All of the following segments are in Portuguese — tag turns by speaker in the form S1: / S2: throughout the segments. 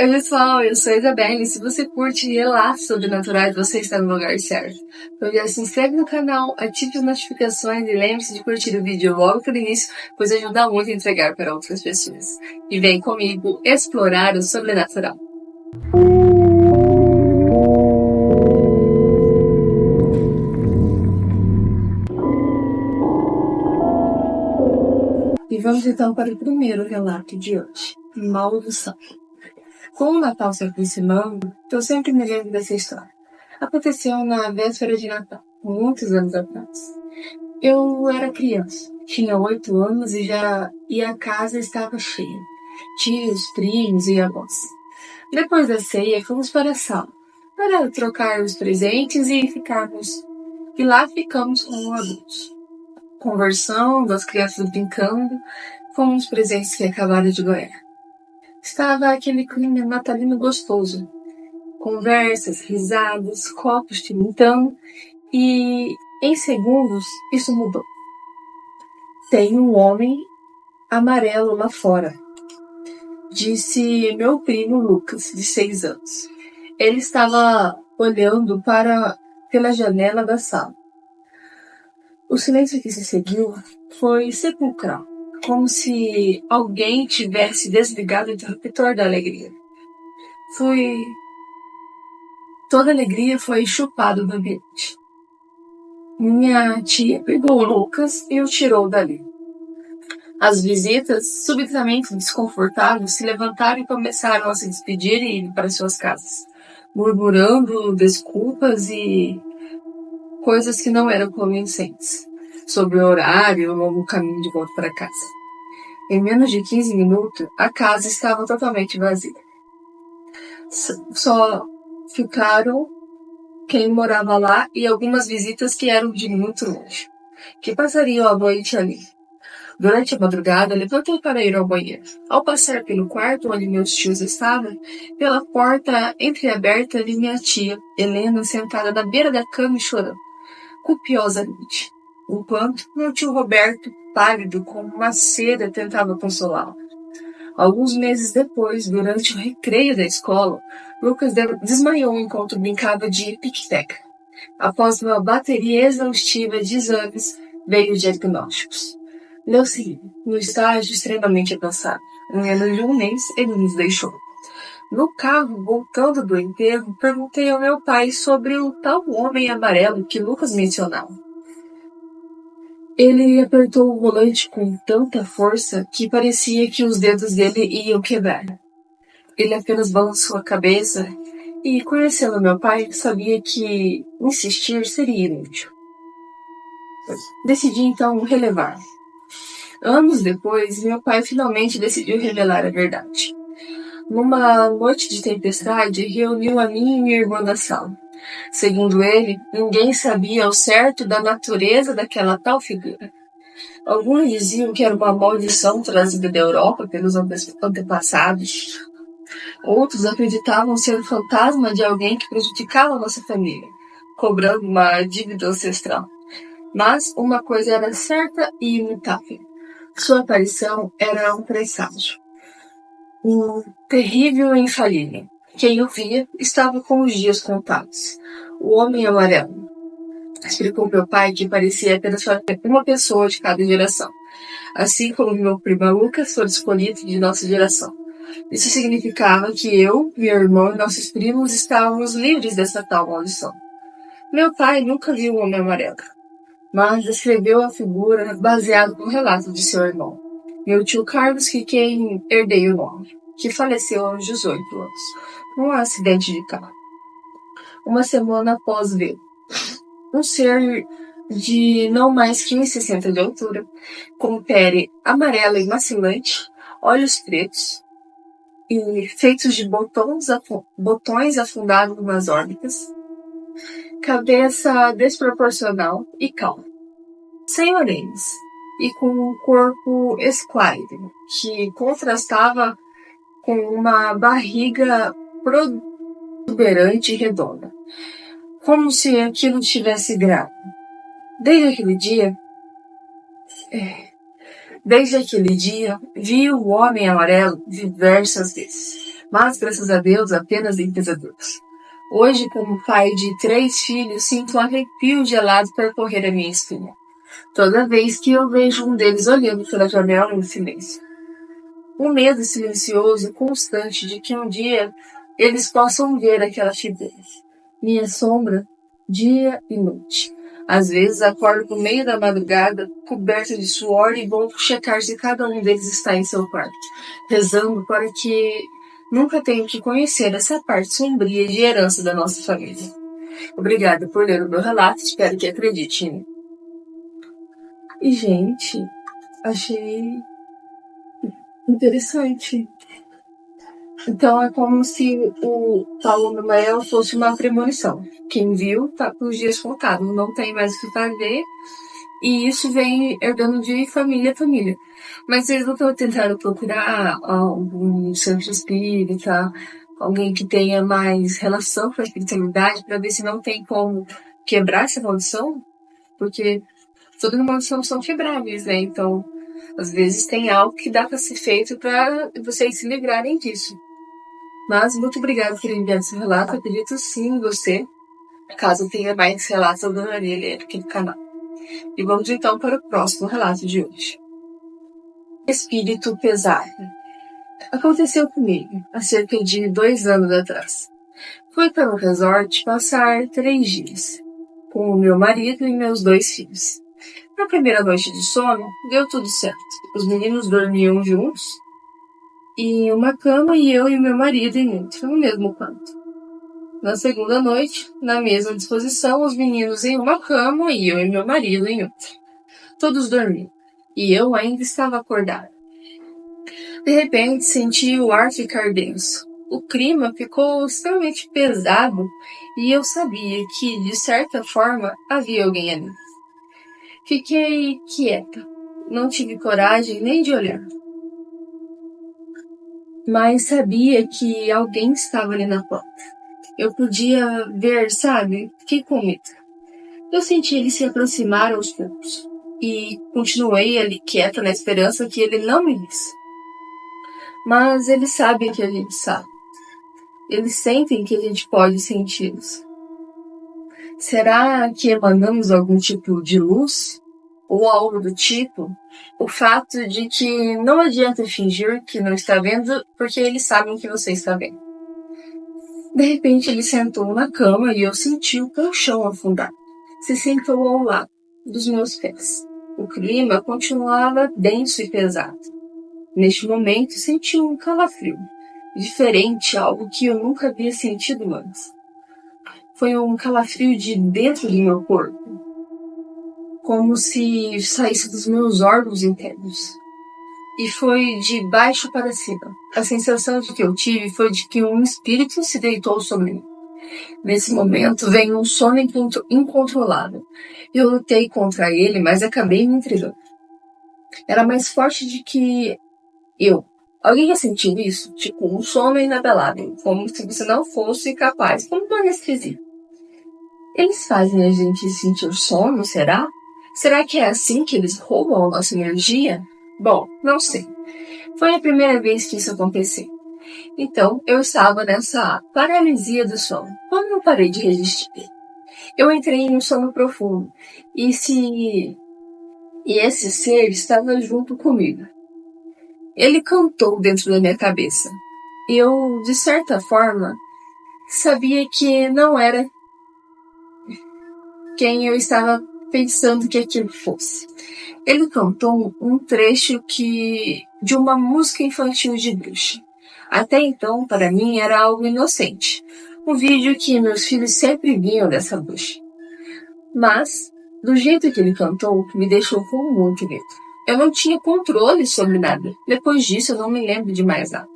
S1: Oi, pessoal, eu sou a Isabelle. Se você curte relatos sobrenaturais, você está no lugar certo. Então já se inscreve no canal, ative as notificações e lembre-se de curtir o vídeo logo no início, pois ajuda muito a entregar para outras pessoas. E vem comigo explorar o sobrenatural. E vamos então para o primeiro relato de hoje. Maldição. Com o Natal se aproximando, eu sempre me lembro dessa história. Aconteceu na véspera de Natal, muitos anos atrás. Eu era criança, tinha 8 anos e a casa estava cheia. Tios, primos e avós. Depois da ceia, fomos para a sala para trocar os presentes e lá ficamos com os adultos, conversando, as crianças brincando com os presentes que acabaram de ganhar. Estava aquele clima natalino gostoso. Conversas, risadas, copos tilintam e, em segundos, isso mudou. Tem um homem amarelo lá fora, disse meu primo Lucas, de 6 anos. Ele estava olhando pela janela da sala. O silêncio que se seguiu foi sepulcral, como se alguém tivesse desligado o interruptor da alegria. Toda a alegria foi chupada do ambiente. Minha tia pegou o Lucas e o tirou dali. As visitas, subitamente desconfortáveis, se levantaram e começaram a se despedir e ir para suas casas, murmurando desculpas e coisas que não eram convincentes sobre o horário e o longo caminho de volta para casa. Em menos de 15 minutos, a casa estava totalmente vazia. Só ficaram quem morava lá e algumas visitas que eram de muito longe, que passariam a noite ali. Durante a madrugada, levantei para ir ao banheiro. Ao passar pelo quarto onde meus tios estavam, pela porta entreaberta vi minha tia, Helena, sentada na beira da cama e chorando, copiosamente, enquanto meu tio Roberto, pálido como uma cera, tentava consolá-la. Alguns meses depois, durante o recreio da escola, Lucas desmaiou enquanto brincava de pique-peca. Após uma bateria exaustiva de exames, veio os diagnósticos. Leucemia, no estágio extremamente avançado. Em menos de um mês, ele nos deixou. No carro, voltando do enterro, perguntei ao meu pai sobre o tal homem amarelo que Lucas mencionava. Ele apertou o volante com tanta força que parecia que os dedos dele iam quebrar. Ele apenas balançou a cabeça e, conhecendo meu pai, sabia que insistir seria inútil. Decidi então relevar. Anos depois, meu pai finalmente decidiu revelar a verdade. Numa noite de tempestade, reuniu a mim e minha irmã na sala. Segundo ele, ninguém sabia ao certo da natureza daquela tal figura. Alguns diziam que era uma maldição trazida da Europa pelos antepassados. Outros acreditavam ser o fantasma de alguém que prejudicava a nossa família, cobrando uma dívida ancestral. Mas uma coisa era certa e imutável. Sua aparição era um presságio. Um terrível e infalível. Quem o via estava com os dias contados. O homem amarelo. Explicou meu pai que parecia apenas uma pessoa de cada geração. Assim como meu primo Lucas foi escolhido de nossa geração. Isso significava que eu, meu irmão e nossos primos estávamos livres dessa tal maldição. Meu pai nunca viu o homem amarelo, mas descreveu a figura baseado no relato de seu irmão, meu tio Carlos, que quem herdei o nome, que faleceu aos 18 anos, num acidente de carro. Uma semana após vê-lo. Um ser de não mais que 1,60 de altura, com pele amarela e macilante, olhos pretos, e feitos de botões afundados nas órbitas, cabeça desproporcional e calma, sem orelhas, e com um corpo esquálido, que contrastava com uma barriga protuberante e redonda, como se aquilo estivesse grávido. Desde aquele dia, vi o homem amarelo diversas vezes. mas, graças a Deus, apenas em pesadelos. Hoje, como pai de 3 filhos, sinto um arrepio gelado percorrer a minha espinha, toda vez que eu vejo um deles olhando pela janela em silêncio. Um medo silencioso, constante, de que um dia eles possam ver aquela figura, minha sombra, dia e noite. Às vezes acordo no meio da madrugada, coberta de suor, e vou checar se cada um deles está em seu quarto, rezando para que nunca tenham que conhecer essa parte sombria de herança da nossa família. Obrigada por ler o meu relato, espero que acredite em mim. E, gente, achei interessante. Então é como se o Paulo Noel fosse uma premonição. Quem viu tá com os dias contados, não tem mais o que fazer. E isso vem herdando de família a família. Mas eles nunca tentaram procurar algum santo espírita, alguém que tenha mais relação com a espiritualidade, para ver se não tem como quebrar essa maldição, porque todas as maldições são quebráveis, né? Então, às vezes tem algo que dá para ser feito para vocês se livrarem disso. Mas muito obrigada por enviar esse relato. Eu acredito sim em você. Caso tenha mais relatos, eu adoraria ler aqui no canal. E vamos então para o próximo relato de hoje. Espírito pesado. Aconteceu comigo há cerca de 2 anos atrás. Fui para um resort passar 3 dias com o meu marido e meus 2 filhos. Na primeira noite de sono, deu tudo certo. Os meninos dormiam juntos em uma cama e eu e meu marido em outra, no mesmo quarto. Na segunda noite, na mesma disposição, os meninos em uma cama e eu e meu marido em outra. Todos dormiam, e eu ainda estava acordada. De repente, senti o ar ficar denso. O clima ficou extremamente pesado e eu sabia que, de certa forma, havia alguém ali. Fiquei quieta. Não tive coragem nem de olhar. Mas sabia que alguém estava ali na porta. Eu podia ver, sabe? Fiquei com medo. Eu senti ele se aproximar aos poucos. E continuei ali quieta na esperança que ele não me visse. Mas eles sabem que a gente sabe. Eles sentem que a gente pode senti-los. Será que emanamos algum tipo de luz? Ou algo do tipo? O fato de que não adianta fingir que não está vendo, porque eles sabem que você está vendo. De repente ele sentou na cama e eu senti o colchão afundar. Se sentou ao lado dos meus pés. O clima continuava denso e pesado. Neste momento senti um calafrio, diferente, algo que eu nunca havia sentido antes. Foi um calafrio de dentro do meu corpo, como se saísse dos meus órgãos internos. E foi de baixo para cima. A sensação de que eu tive foi de que um espírito se deitou sobre mim. Nesse momento veio um sono incontrolável. Eu lutei contra ele, mas acabei me entregando. Era mais forte do que eu. Alguém já sentiu isso? Tipo, um sono inabelável, como se você não fosse capaz, como uma anestesia. Eles fazem a gente sentir sono, será? Será que é assim que eles roubam a nossa energia? Bom, não sei. Foi a primeira vez que isso aconteceu. Então, eu estava nessa paralisia do sono, quando eu parei de resistir. Eu entrei em um sono profundo, e esse ser estava junto comigo. Ele cantou dentro da minha cabeça. Eu, de certa forma, sabia que não era quem eu estava pensando que aquilo fosse. Ele cantou um trecho de uma música infantil de bruxa. Até então, para mim, era algo inocente. Um vídeo que meus filhos sempre viam dessa bruxa. Mas, do jeito que ele cantou, me deixou com muito medo. Eu não tinha controle sobre nada. Depois disso, eu não me lembro de mais nada.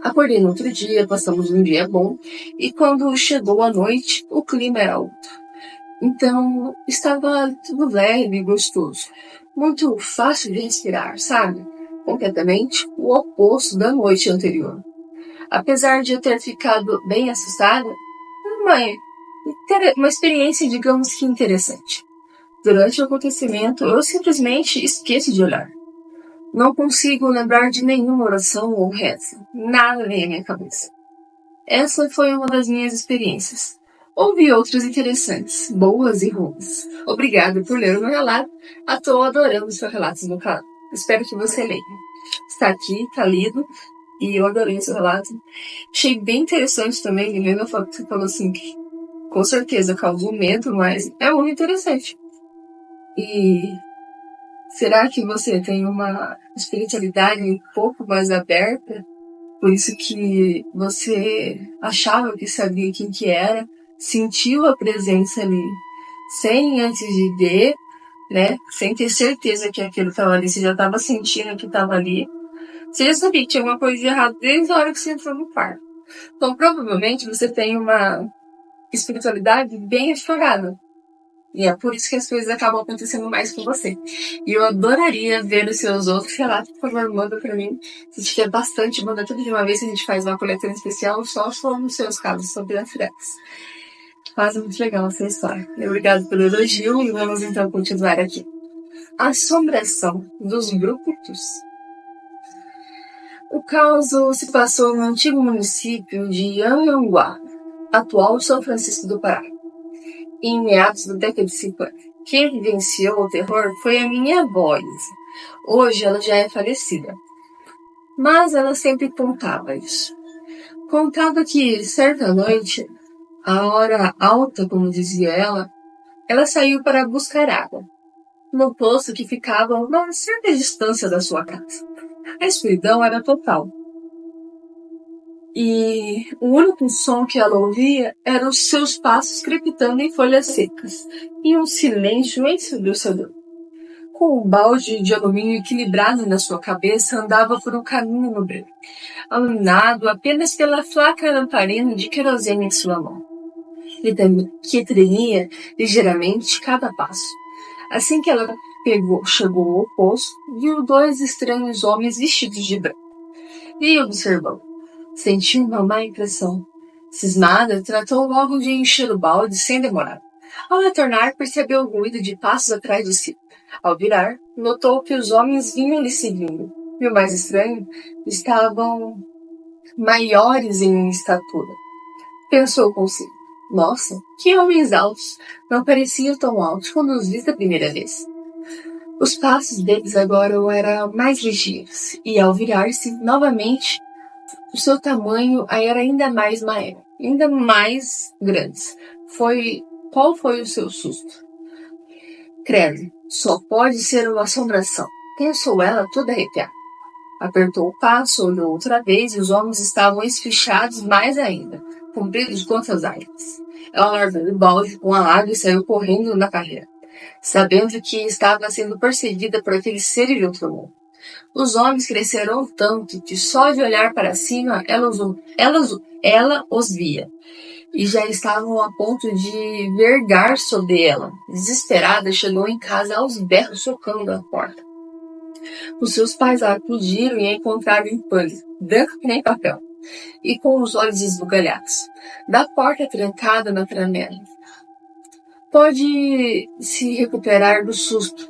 S1: Acordei no outro dia, passamos um dia bom, e quando chegou a noite, o clima era outro. Então, estava tudo leve e gostoso. Muito fácil de respirar, sabe? Completamente o oposto da noite anterior. Apesar de eu ter ficado bem assustada, uma experiência, digamos que interessante. Durante o acontecimento, eu simplesmente esqueço de olhar. Não consigo lembrar de nenhuma oração ou reza. Nada vem à minha cabeça. Essa foi uma das minhas experiências. Houve outras interessantes, boas e ruins. Obrigada por ler o meu relato. Estou adorando os seus relatos no canal. Espero que você leia. Está aqui, está lido, e eu adorei o seu relato. Achei bem interessante também, lendo a foto que você falou assim, que com certeza causou medo, mas é muito interessante. E será que você tem uma espiritualidade um pouco mais aberta? Por isso que você achava que sabia quem que era, sentiu a presença ali, sem antes de ver, né? Sem ter certeza que aquilo estava ali, você já estava sentindo que estava ali. Você já sabia que tinha alguma coisa de errado desde a hora que você entrou no quarto. Então, provavelmente, você tem uma espiritualidade bem aflorada. E é por isso que as coisas acabam acontecendo mais com você. E eu adoraria ver os seus outros relatos. Por favor, manda pra mim. Se tiver bastante, manda tudo de uma vez. A gente faz uma coletânea especial só sobre os seus casos, sobre as Firex. Mas é muito legal essa história. Obrigado pelo elogio e vamos então continuar aqui. Assombração dos Brucutus. O caso se passou no antigo município de Anhanguá, atual São Francisco do Pará, em meados da década de 50. Quem vivenciou o terror foi a minha avó, Isa. Hoje ela já é falecida. Mas ela sempre contava isso. Contava que, certa noite, a hora alta, como dizia ela saiu para buscar água, no poço que ficava a uma certa distância da sua casa. A escuridão era total. E o único som que ela ouvia eram os seus passos crepitando em folhas secas, e um silêncio ensurdecedor. Com um balde de alumínio equilibrado na sua cabeça, andava por um caminho no breu, iluminado apenas pela flaca lamparina de querosene em sua mão, que tremia ligeiramente cada passo. Assim que ela chegou ao poço, viu dois estranhos homens vestidos de branco. E observou. Sentiu uma má impressão. Cismada, tratou logo de encher o balde sem demorar. Ao retornar, percebeu o ruído de passos atrás de si. Ao virar, notou que os homens vinham lhe seguindo. E o mais estranho, estavam maiores em estatura. Pensou consigo. Nossa, que homens altos! Não pareciam tão altos quando os vi da primeira vez. Os passos deles agora eram mais ligeiros, e ao virar-se novamente, o seu tamanho era ainda mais maior, ainda mais grande. Qual foi o seu susto? Credo, só pode ser uma assombração. Pensou ela toda arrepiada. Apertou o passo, olhou outra vez e os homens estavam esfichados mais ainda, compridos quanto as árvores. Ela largou o balde com a água e saiu correndo na carreira, sabendo que estava sendo perseguida por aquele ser de outro mundo. Os homens cresceram tanto que só de olhar para cima ela os via, e já estavam a ponto de vergar sobre ela. Desesperada, chegou em casa aos berros, socando a porta. Os seus pais a acudiram e a encontraram em pânico, branco que nem papel, e com os olhos esbugalhados. Da porta trancada na tramela. Pode se recuperar do susto,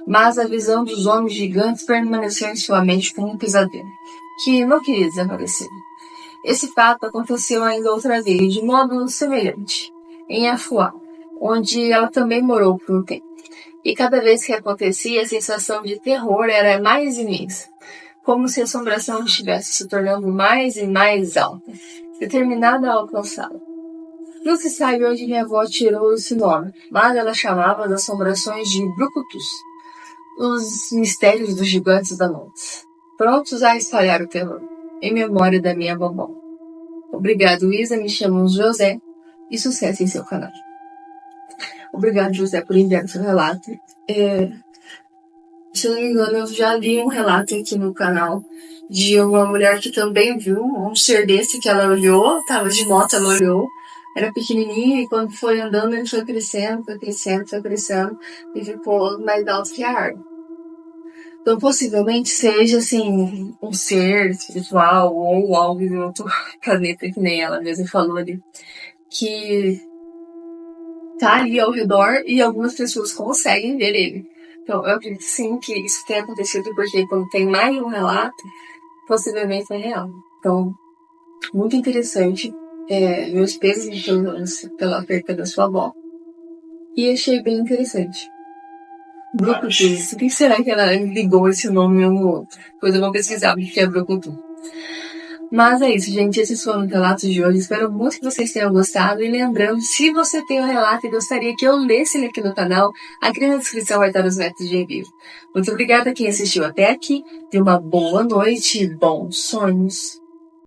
S1: mas a visão dos homens gigantes permaneceu em sua mente como um pesadelo, que não queria desaparecer. Esse fato aconteceu ainda outra vez, de modo semelhante, em Afuá, onde ela também morou por um tempo. E cada vez que acontecia, a sensação de terror era mais imensa, como se a assombração estivesse se tornando mais e mais alta, determinada a alcançá-la. Não se sabe onde minha avó tirou esse nome, mas ela chamava as assombrações de brucutus, os mistérios dos gigantes da noite, prontos a espalhar o terror, em memória da minha vovó. Obrigado, Isa, me chamo José, e sucesso em seu canal. Obrigado, José, por enviar seu relato. Se eu não me engano, eu já li um relato aqui no canal de uma mulher que também viu um ser desse que ela olhou, estava de moto, ela olhou, era pequenininho e quando foi andando ele foi crescendo, e ficou mais alto que a árvore. Então, possivelmente seja, assim, um ser espiritual ou algo de outro planeta, que nem ela mesma falou ali, que tá ali ao redor e algumas pessoas conseguem ver ele. Então, eu acredito sim que isso tenha acontecido porque quando tem mais de um relato, possivelmente é real. Então, muito interessante. Meus pesos pela perda da sua avó. E achei bem interessante. Brucutus. O que será que ela ligou esse nome um no outro? Depois eu vou pesquisar o que é Brucutu. Mas é isso, gente. Esses foram os relatos de hoje. Espero muito que vocês tenham gostado. E lembrando, se você tem um relato e gostaria que eu lesse ele aqui no canal, aqui na descrição vai estar os métodos de envio. Muito obrigada a quem assistiu até aqui. Tenha uma boa noite e bons sonhos.